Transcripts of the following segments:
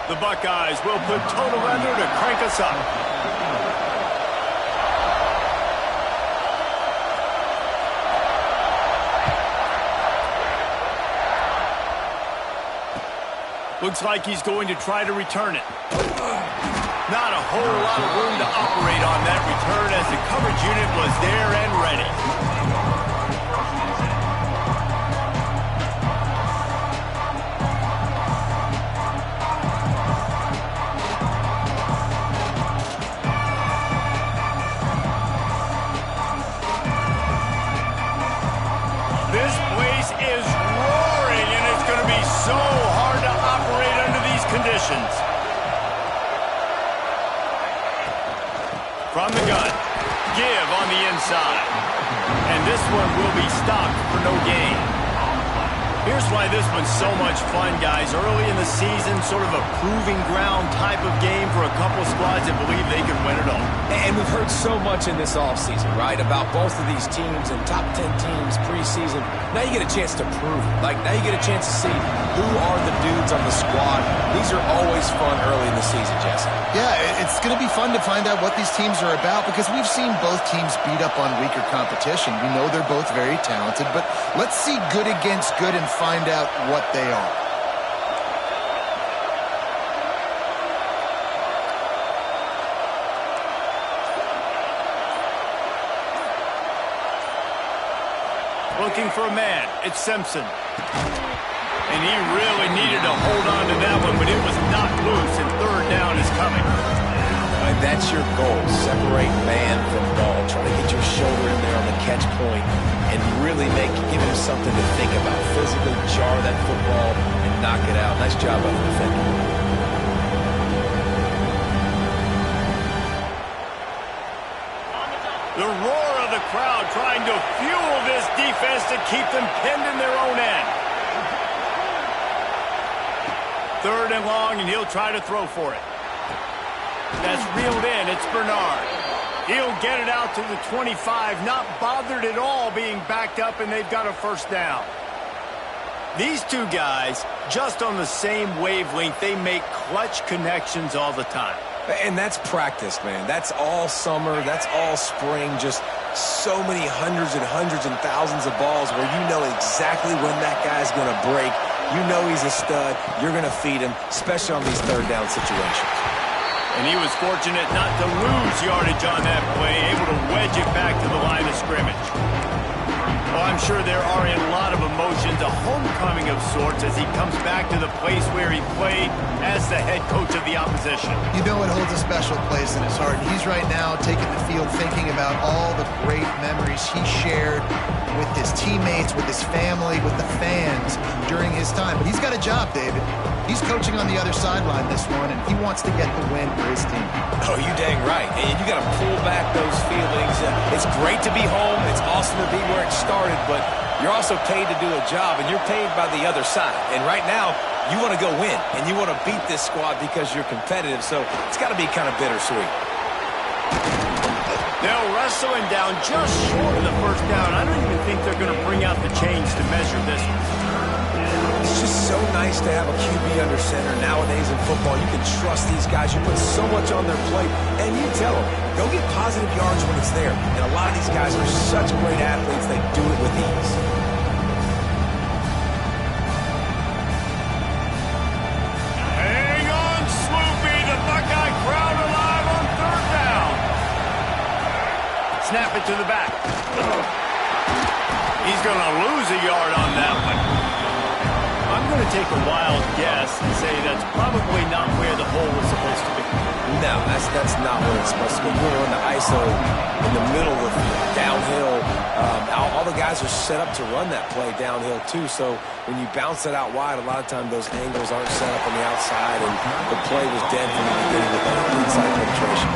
The Buckeyes will put total under to crank us up. Looks like he's going to try to return it. Not a whole lot of room to operate on that return as the coverage unit was there and ready. This place is roaring, and it's going to be so hard to operate under these conditions. From the gun, give on the inside. And this one will be stopped for no gain. Here's why this one's so much fun, guys. Early in the season, sort of a proving ground type of game for a couple squads that believe they can win it all. And we've heard so much in this offseason, right, about both of these teams and top 10 teams preseason. Now you get a chance to prove it. Like, now you get a chance to see who are the dudes on the squad. These are always fun early in the season, Jesse. Yeah, it's going to be fun to find out what these teams are about because we've seen both teams beat up on weaker competition. We know they're both very talented, but let's see good against good and find out what they are. Looking for a man. It's Simpson. And he really needed to hold on to that one, but it was knocked loose, and third down is coming. And that's your goal. Separate man from ball. Try to get your shoulder in there on the catch point and really give him something to think about. Physically jar that football and knock it out. Nice job by the defender. The roar of the crowd trying to fuel this defense to keep them pinned in their own end. Third and long, and he'll try to throw for it. That's reeled in. It's Bernard. He'll get it out to the 25, not bothered at all being backed up, and they've got a first down. These two guys, just on the same wavelength, they make clutch connections all the time. And that's practice, man. That's all summer. That's all spring. Just so many hundreds and thousands of balls where you know exactly when that guy's going to break. You know he's a stud. You're going to feed him, especially on these third down situations. And he was fortunate not to lose yardage on that play, able to wedge it back to the line of scrimmage. Well, I'm sure there are a lot of emotions, a homecoming of sorts as he comes back to the place where he played as the head coach of the opposition. You know it holds a special place in his heart. He's right now taking the field thinking about all the great memories he shared with his teammates, with his family, with the fans during his time. But he's got a job, David. He's coaching on the other sideline this one, and he wants to get the win for his team. Oh, you dang right. And you got to pull back those feelings. It's great to be home. It's awesome to be where it started, but you're also paid to do a job, and you're paid by the other side. And right now, you want to go win, and you want to beat this squad because you're competitive, so it's got to be kind of bittersweet. They'll wrestle him down just short of the first down. I don't even think they're going to bring out the chains to measure this one. It's just so nice to have a QB under center. Nowadays in football, you can trust these guys. You put so much on their plate, and you tell them, go get positive yards when it's there. And a lot of these guys are such great athletes, they do it with ease. Hang on, Sloopy. The Buckeye crowd alive on third down. Snap it to the back. He's going to lose a yard on that one. I'm going to take a wild guess and say that's probably not where the hole was supposed to be. No, that's not where it's supposed to be. We're in the ISO in the middle of downhill. All the guys are set up to run that play downhill too, so when you bounce it out wide, a lot of times those angles aren't set up on the outside, and the play was dead from the beginning with that inside penetration.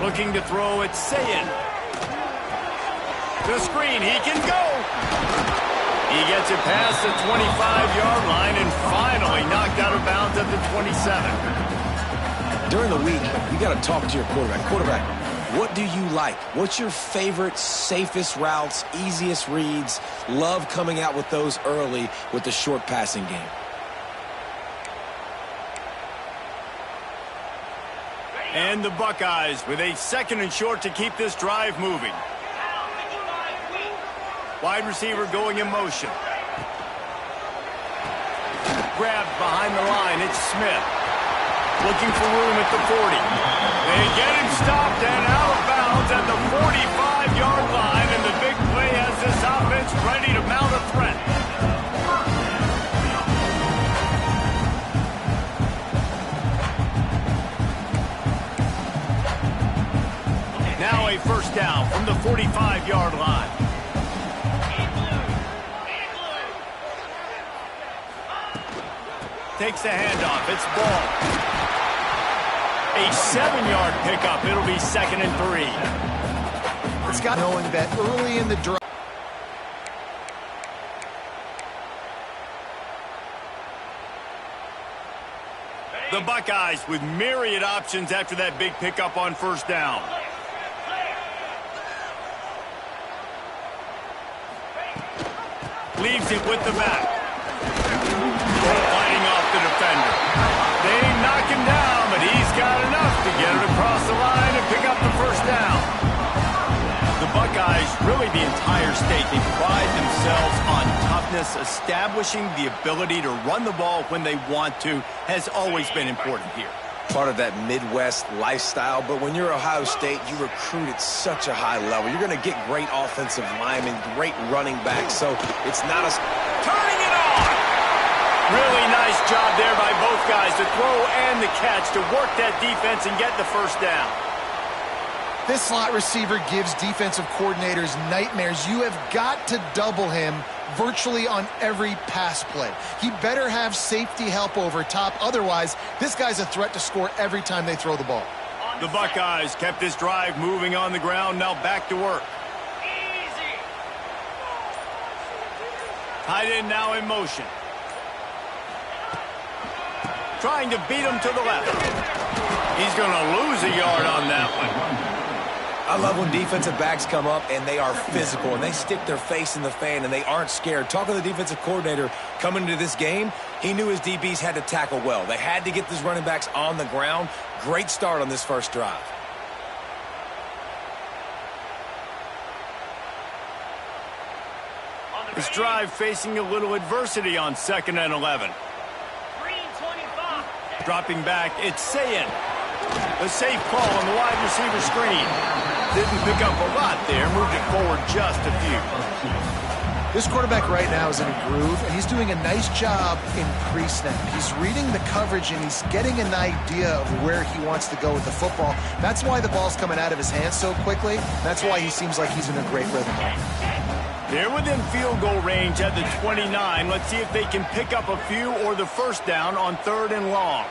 Looking to throw it, Sayin. The screen, he can go. He gets it past the 25-yard line and finally knocked out of bounds at the 27. During the week, you got to talk to your quarterback. Quarterback, what do you like? What's your favorite, safest routes, easiest reads? Love coming out with those early with the short passing game. And the Buckeyes with a 2nd and short to keep this drive moving. Wide receiver going in motion. Grabbed behind the line. It's Smith. Looking for room at the 40. They get him stopped and out of bounds at the 45-yard line. And the big play has this offense ready to mount a threat. Now a first down from the 45-yard line. Takes the handoff. It's ball. A 7-yard pickup. It'll be 2nd and 3. It's got knowing that early in the drive. The Buckeyes with myriad options after that big pickup on first down. Leaves it with the back. Fighting off the defender. They knock him down, but he's got enough to get it across the line and pick up the first down. The Buckeyes, really the entire state, they pride themselves on toughness. Establishing the ability to run the ball when they want to has always been important here. Part of that Midwest lifestyle, but when you're Ohio State, you recruit at such a high level. You're going to get great offensive linemen, great running backs, so it's not a... Turning it on! Really nice job there by both guys to throw and the catch to work that defense and get the first down. This slot receiver gives defensive coordinators nightmares. You have got to double him virtually on every pass play. He better have safety help over top. Otherwise, this guy's a threat to score every time they throw the ball. The Buckeyes kept this drive moving on the ground. Now back to work. Tight end now in motion. Trying to beat him to the left. He's going to lose a yard on that one. I love when defensive backs come up and they are physical and they stick their face in the fan and they aren't scared. Talking to the defensive coordinator coming into this game, he knew his DBs had to tackle well. They had to get these running backs on the ground. Great start on this first drive. This drive facing a little adversity on 2nd and 11. Dropping back, it's Sayin. A safe call on the wide receiver screen. Didn't pick up a lot there, moved it forward just a few. This quarterback right now is in a groove, and he's doing a nice job in pre-snap. He's reading the coverage, and he's getting an idea of where he wants to go with the football. That's why the ball's coming out of his hands so quickly. That's why he seems like he's in a great rhythm. They're within field goal range at the 29. Let's see if they can pick up a few or the first down on 3rd and long.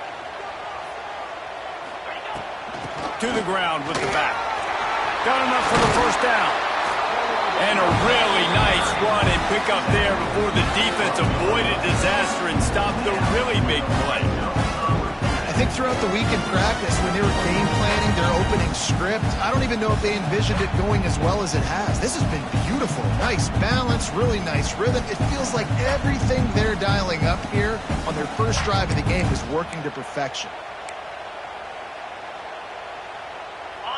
To the ground with the back. Got enough for the first down. And a really nice run and pick up there before the defense avoided disaster and stopped the really big play. I think throughout the week in practice, when they were game planning their opening script, I don't even know if they envisioned it going as well as it has. This has been beautiful. Nice balance, really nice rhythm. It feels like everything they're dialing up here on their first drive of the game is working to perfection.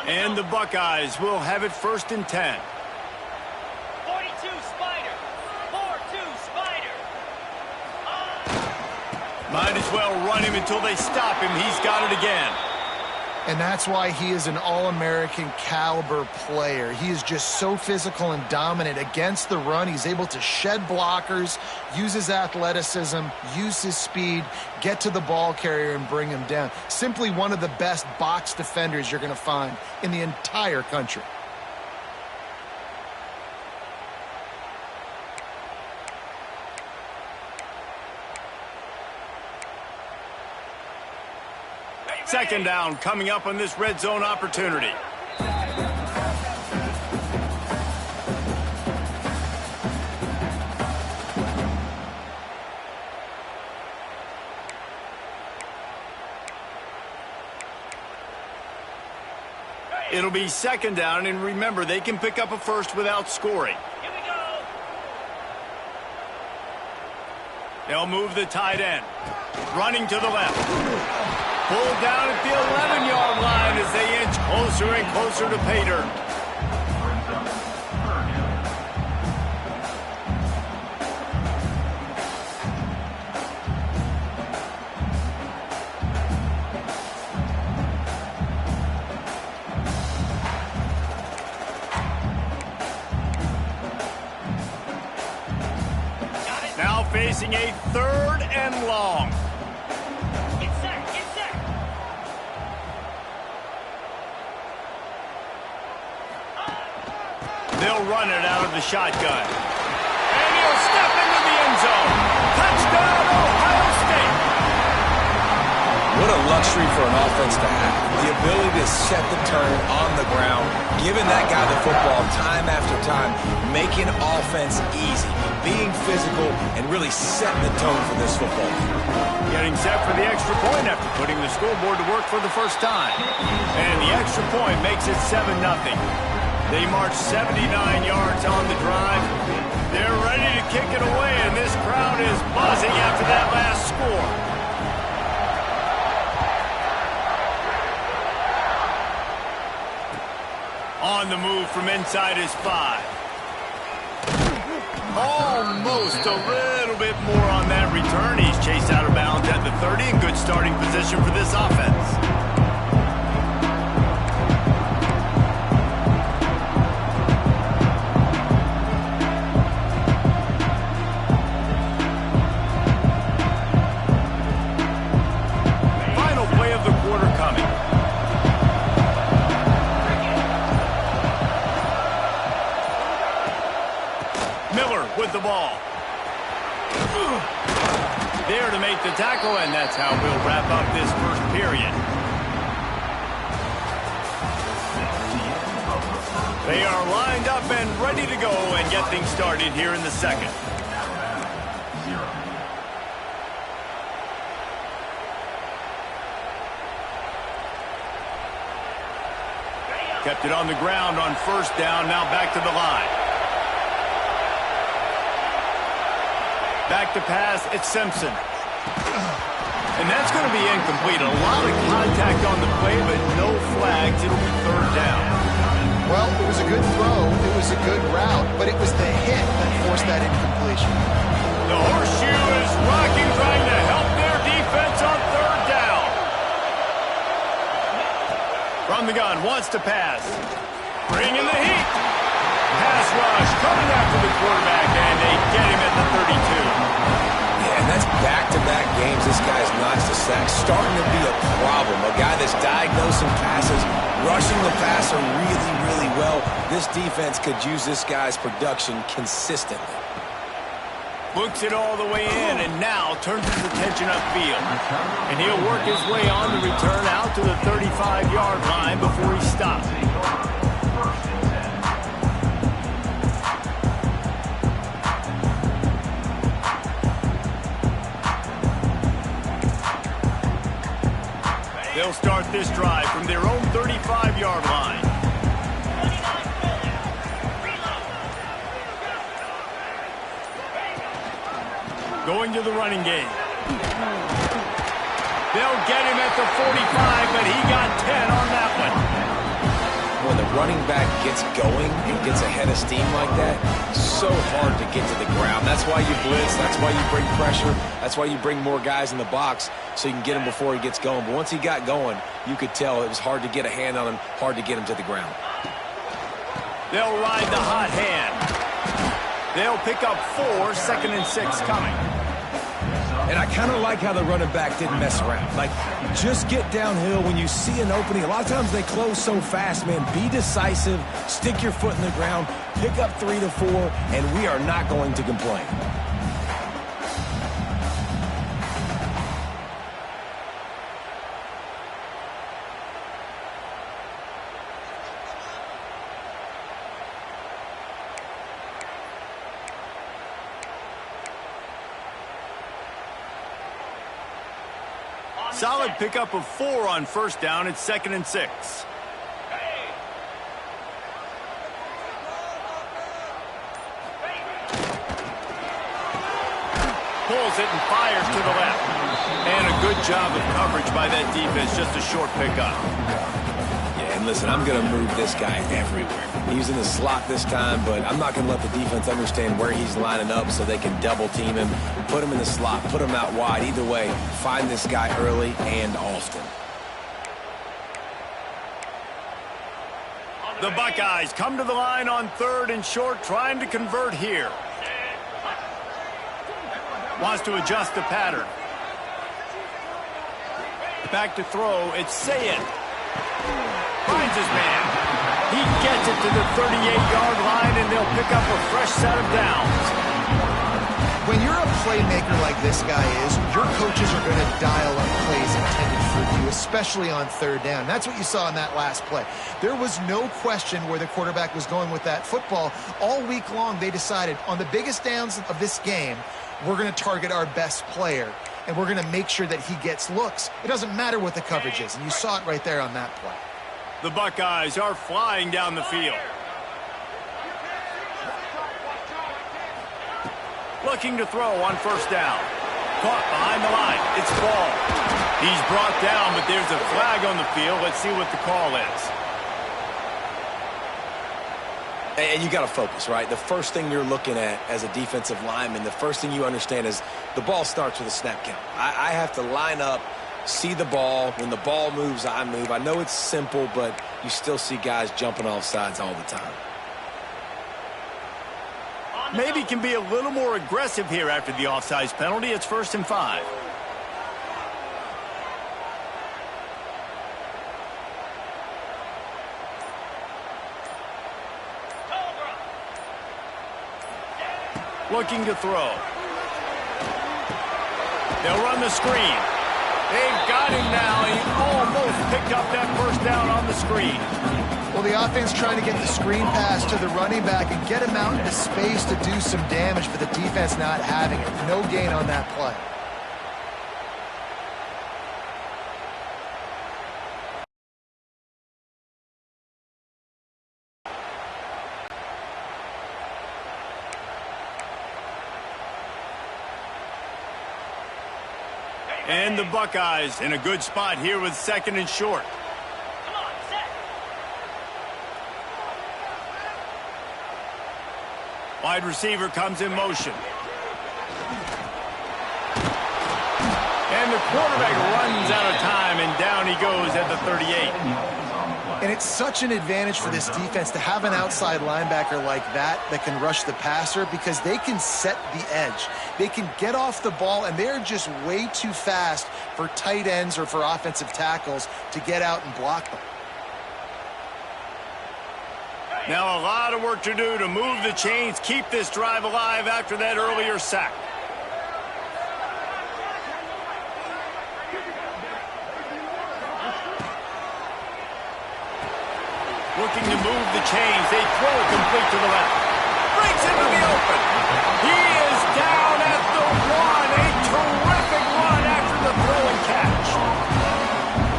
And the Buckeyes will have it 1st and 10. 42 Spider. 4-2 Spider. Might as well run him until they stop him. He's got it again. And that's why he is an All-American caliber player. He is just so physical and dominant against the run. He's able to shed blockers, use his athleticism, use his speed, get to the ball carrier and bring him down. Simply one of the best box defenders you're going to find in the entire country. Second down coming up on this red zone opportunity. It'll be second down, and remember, they can pick up a first without scoring. Here we go. They'll move the tight end. Running to the left. Pulled down at the 11-yard line as they inch closer and closer to pay dirt. Now facing a third and long. Get set, get set. They'll run it out of the shotgun. And he'll step into the end zone. Touchdown, Ohio State. What a luxury for an offense to have. The ability to set the turn on the ground, giving that guy the football time after time, making offense easy, being physical, and really setting the tone for this football game. Getting set for the extra point after putting the scoreboard to work for the first time. And the extra point makes it 7-0. They march 79 yards on the drive. They're ready to kick it away, and this crowd is buzzing after that last score. On the move from inside his 5. Almost a little bit more on that return. He's chased out of bounds at the 30 in good starting position for this offense. Final play of the quarter coming. Miller with the ball. There to make the tackle, and that's how we'll wrap up this first period. They are lined up and ready to go and get things started here in the second. Kept it on the ground on first down, now back to the line. Back to pass, it's Simpson. And that's going to be incomplete. A lot of contact on the play, but no flags. It'll be third down. Well, it was a good throw. It was a good route, but it was the hit that forced that incompletion. The horseshoe is rocking, trying to help their defense on third down. From the gun, wants to pass. Bringing the heat. Pass rush, coming after the quarterback, and they get him at the 32. Yeah, and that's back-to-back games this guy's notched a sack. Starting to be a problem. A guy that's diagnosing passes, rushing the passer really, really well. This defense could use this guy's production consistently. Looks it all the way in, and now turns his attention upfield. And he'll work his way on the return out to the 35-yard line before he stops. They'll start this drive from their own 35-yard line. Going to the running game. They'll get him at the 45, but he got 10 on that one. When the running back gets going and gets ahead of steam like that, so hard to get to the ground. That's why you blitz. That's why you bring pressure. That's why you bring more guys in the box so you can get him before he gets going. But once he got going, you could tell it was hard to get a hand on him, hard to get him to the ground. They'll ride the hot hand. They'll pick up 4, 2nd and 6 coming. And I kind of like how the running back didn't mess around. Like, just get downhill when you see an opening. A lot of times they close so fast, man. Be decisive, stick your foot in the ground, pick up 3 to 4, and we are not going to complain. Solid pickup of 4 on first down. It's 2nd and 6. pulls it and fires to the left. And a good job of coverage by that defense, just a short pickup. Yeah, and listen, I'm going to move this guy everywhere. He's in the slot this time, but I'm not going to let the defense understand where he's lining up so they can double team him, put him in the slot, put him out wide. Either way, find this guy early and often. The Buckeyes come to the line on 3rd and short, trying to convert here. Wants to adjust the pattern. Back to throw. It's Sayed. Finds his man. He gets it to the 38-yard line, and they'll pick up a fresh set of downs. When you're a playmaker like this guy is, your coaches are going to dial up plays intended for you, especially on 3rd down. That's what you saw in that last play. There was no question where the quarterback was going with that football. All week long, they decided on the biggest downs of this game, we're going to target our best player, and we're going to make sure that he gets looks. It doesn't matter what the coverage is, and you saw it right there on that play. The Buckeyes are flying down the field. Looking to throw on 1st down. Caught behind the line. It's ball. He's brought down, but there's a flag on the field. Let's see what the call is. And you got to focus, right? The first thing you're looking at as a defensive lineman, the first thing you understand is the ball starts with a snap count. I have to line up, see the ball. When the ball moves, I move. I know it's simple, but you still see guys jumping off sides all the time. Maybe can be a little more aggressive here after the offsides penalty. It's 1st and 5. Looking to throw. They'll run the screen. They've got him now. He almost picked up that 1st down on the screen. Well, the offense trying to get the screen pass to the running back and get him out into space to do some damage, but the defense not having it. No gain on that play. And the Buckeyes in a good spot here with 2nd and short. Come on, set. Wide receiver comes in motion. And the quarterback runs out of time, and down he goes at the 38. And it's such an advantage for this defense to have an outside linebacker like that can rush the passer because they can set the edge. They can get off the ball, and they're just way too fast for tight ends or for offensive tackles to get out and block them. Now a lot of work to do to move the chains, keep this drive alive after that earlier sack. Looking to move the chains. They throw it complete to the left. Breaks into the open. He is down at the 1. A terrific run after the throw and catch.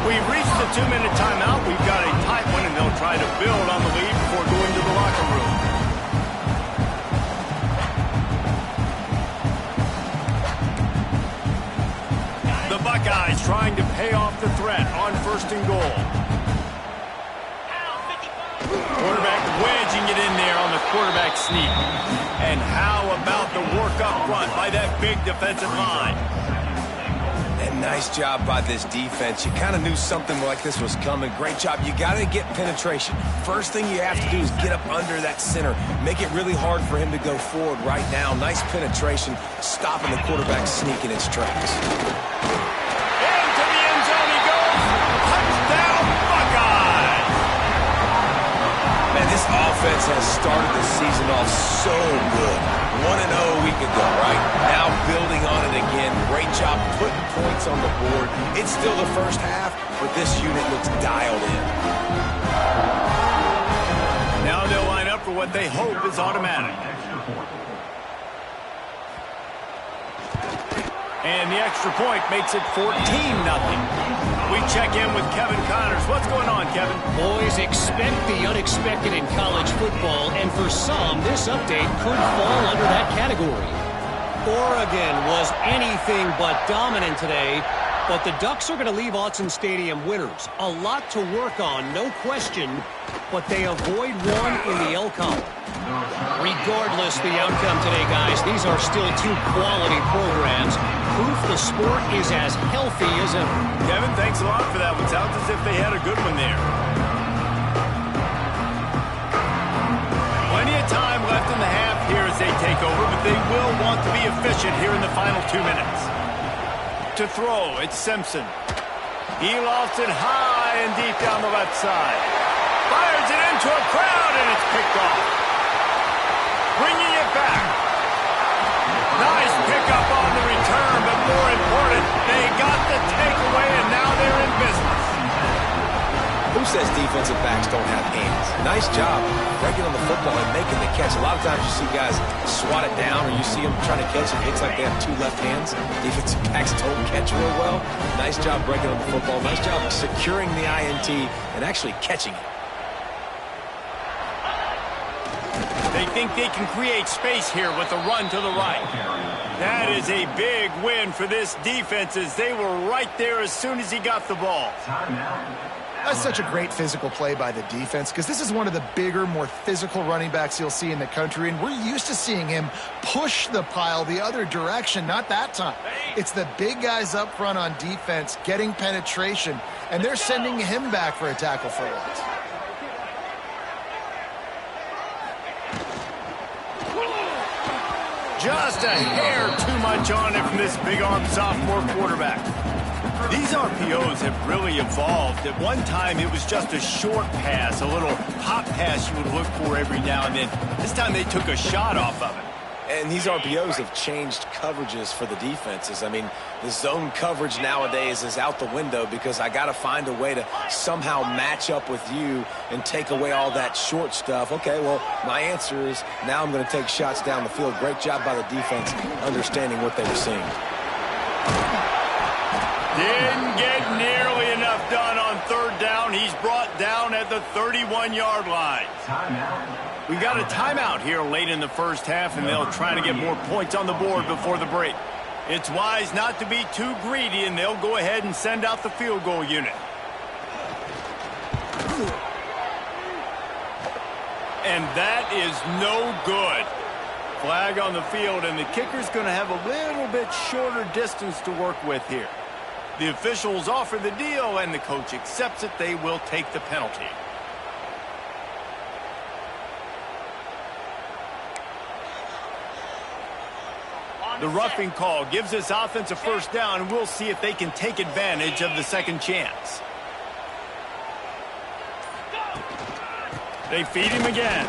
We've reached the 2-minute timeout. We've got a tight one, and they'll try to build on the lead before going to the locker room. The Buckeyes trying to pay off the threat on 1st and goal. Quarterback wedging it in there on the quarterback sneak. And how about the work up front by that big defensive line? And nice job by this defense. You kind of knew something like this was coming. Great job. You got to get penetration. First thing you have to do is get up under that center. Make it really hard for him to go forward right now. Nice penetration, stopping the quarterback sneak in its tracks. Into the end zone he goes. Touchdown, Buckeyes! Man, this offense has started the season off so good. 1-0 a week ago, right? Now building on it again. Great job putting points on the board. It's still the first half, but this unit looks dialed in. Now they'll line up for what they hope is automatic. And the extra point makes it 14-0. We check in with Kevin Connors. What's going on, Kevin? Boys, expect the unexpected in college football, and for some, this update could fall under that category. Oregon was anything but dominant today, but the Ducks are going to leave Autzen Stadium winners. A lot to work on, no question, but they avoid one in the L column. Regardless the outcome today, guys, these are still two quality programs. Proof the sport is as healthy as ever. Kevin, thanks a lot for that one. Sounds as if they had a good one there. Plenty of time left in the half here as they take over, but they will want to be efficient here in the final 2 minutes. To throw, it's Simpson. He lofts it high and deep down the left side. Fires it into a crowd, and it's picked off. Bringing it back. Nice pickup on the return, but more important, they got the takeaway, and now they're in business. Who says defensive backs don't have hands? Nice job breaking on the football and making the catch. A lot of times you see guys swat it down, or you see them trying to catch it. It's like they have two left hands. Defensive backs don't catch real well. Nice job breaking on the football. Nice job securing the INT and actually catching it. They think they can create space here with a run to the right. That is a big win for this defense as they were right there as soon as he got the ball. That's such a great physical play by the defense because this is one of the bigger, more physical running backs you'll see in the country, and we're used to seeing him push the pile the other direction. Not that time. It's the big guys up front on defense getting penetration, and they're sending him back for a tackle for loss. Just a hair too much on it from this big-armed sophomore quarterback. These RPOs have really evolved. At one time, it was just a short pass, a little hot pass you would look for every now and then. This time, they took a shot off of it. And these RPOs have changed coverages for the defenses. I mean, the zone coverage nowadays is out the window because I got to find a way to somehow match up with you and take away all that short stuff. Okay, well, my answer is now I'm going to take shots down the field. Great job by the defense understanding what they were seeing. Didn't get nearly enough done on third down. He's brought down at the 31-yard line. We got a timeout here late in the first half, and they'll try to get more points on the board before the break. It's wise not to be too greedy, and they'll go ahead and send out the field goal unit. And that is no good. Flag on the field, and the kicker's going to have a little bit shorter distance to work with here. The officials offer the deal, and the coach accepts it. They will take the penalty. The roughing call gives this offense a first down, and we'll see if they can take advantage of the second chance. They feed him again.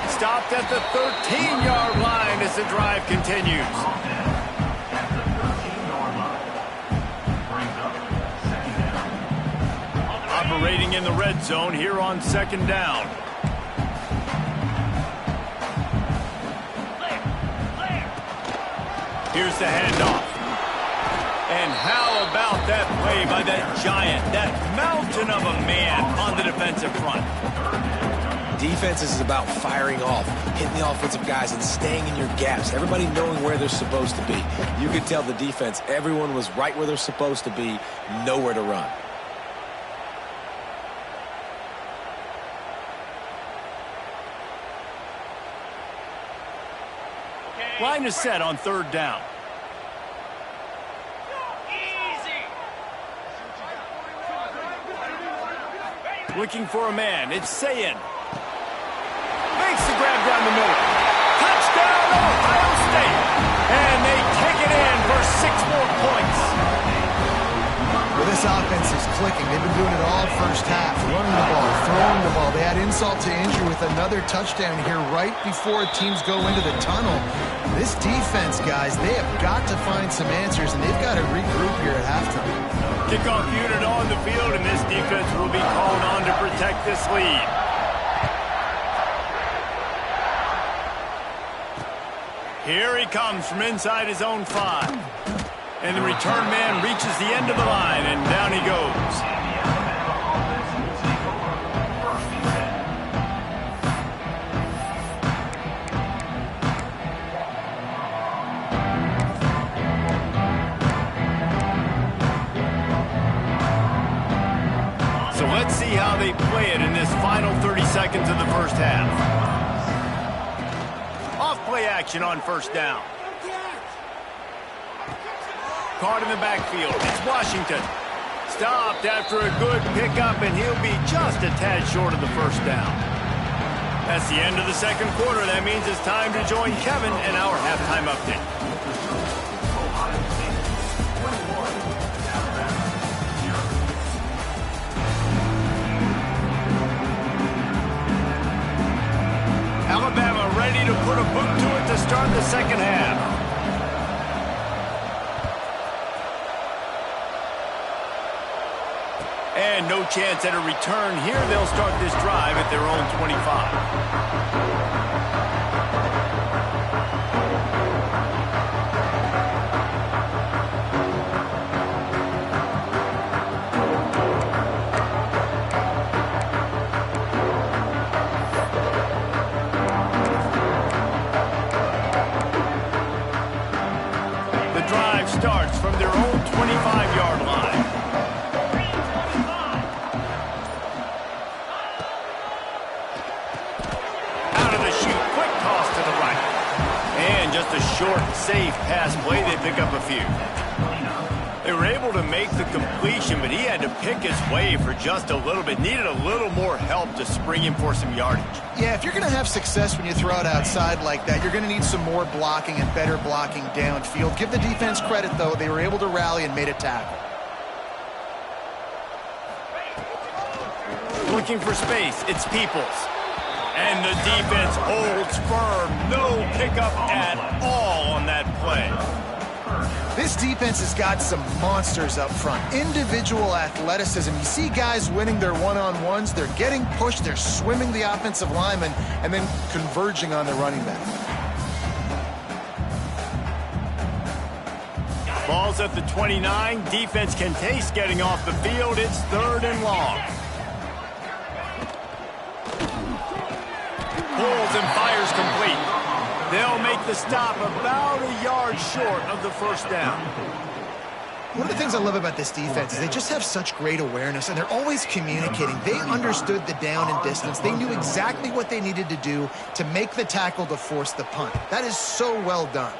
Stopped at the 13-yard line as the drive continues. Operating in the red zone here on second down. Here's the handoff. And how about that play by that giant, that mountain of a man on the defensive front? Defense is about firing off, hitting the offensive guys, and staying in your gaps. Everybody knowing where they're supposed to be. You could tell the defense, everyone was right where they're supposed to be, nowhere to run. Line is set on third down. Looking for a man. It's Sayin. Makes the grab down the middle. Touchdown, Ohio State. And they take it in for 6 more points. Well, this offense is clicking. They've been doing it all first half. Running the ball, throwing the ball. They had insult to injury with another touchdown here right before teams go into the tunnel. This defense, guys, they have got to find some answers, and they've got to regroup here at halftime. Kickoff unit on the field, and this defense will be called on to protect this lead. Here he comes from inside his own 5. And the return man reaches the end of the line, and down he goes. first half. Off play action on first down. Caught in the backfield. It's Washington. Stopped after a good pickup, and he'll be just a tad short of the first down. That's the end of the second quarter. That means it's time to join Kevin in our halftime update. Alabama ready to put a boot to it to start the second half. And no chance at a return here. They'll start this drive at their own 25. The drive starts from their own 25-yard line. Just a short, safe pass play. They pick up a few. They were able to make the completion, but he had to pick his way for just a little bit. Needed a little more help to spring him for some yardage. Yeah, if you're going to have success when you throw it outside like that, you're going to need some more blocking and better blocking downfield. Give the defense credit, though. They were able to rally and made a tackle. Looking for space. It's Peoples. And the defense holds firm. No pickup at all on that play. This defense has got some monsters up front. Individual athleticism. You see guys winning their one-on-ones. They're getting pushed. They're swimming the offensive lineman and then converging on the running back. Ball's at the 29. Defense can taste getting off the field. It's 3rd and long. Pulls and fires complete. They'll make the stop about a yard short of the first down. One of the things I love about this defense is they just have such great awareness, and they're always communicating. They understood the down and distance. They knew exactly what they needed to do to make the tackle to force the punt. That is so well done.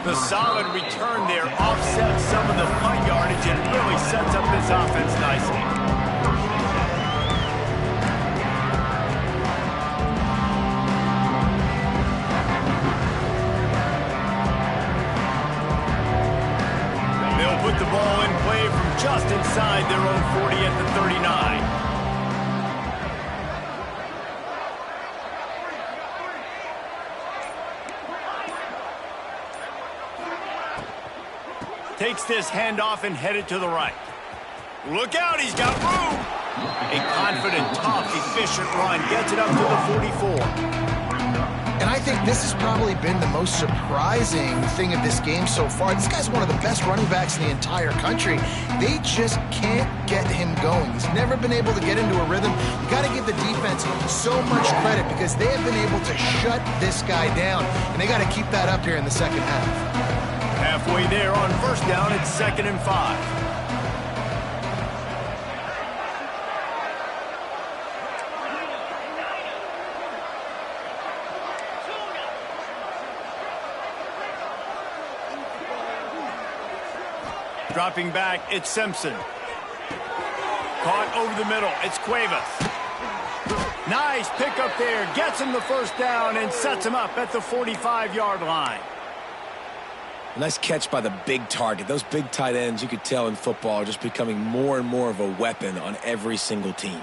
The solid return there offsets some of the punt yardage and really sets up this offense nicely. They'll put the ball in play from just inside their own 40 at the 39. Takes this handoff and headed to the right. Look out, he's got room. A confident, tough, efficient run gets it up to the 44. And I think this has probably been the most surprising thing of this game so far. This guy's one of the best running backs in the entire country. They just can't get him going. He's never been able to get into a rhythm. You got to give the defense so much credit because they have been able to shut this guy down, and they got to keep that up here in the second half. Halfway there on first down, it's 2nd and 5. Dropping back, it's Simpson. Caught over the middle, it's Cuevas. Nice pickup there, gets him the first down and sets him up at the 45-yard line. Nice catch by the big target. Those big tight ends, you could tell in football, are just becoming more and more of a weapon on every single team.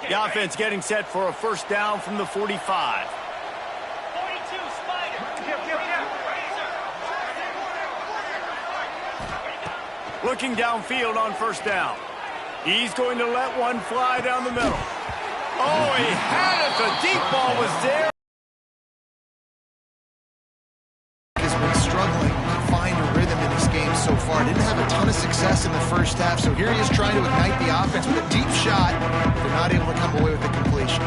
The offense getting set for a first down from the 45. 42, Spider. Looking downfield on first down. He's going to let one fly down the middle. Oh, he had it. The deep ball was there. Struggling to find a rhythm in this game so far. Didn't have a ton of success in the first half, so here he is trying to ignite the offense with a deep shot. They're not able to come away with the completion.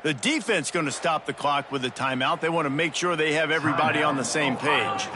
The defense going to stop the clock with a timeout. They want to make sure they have everybody on the same page.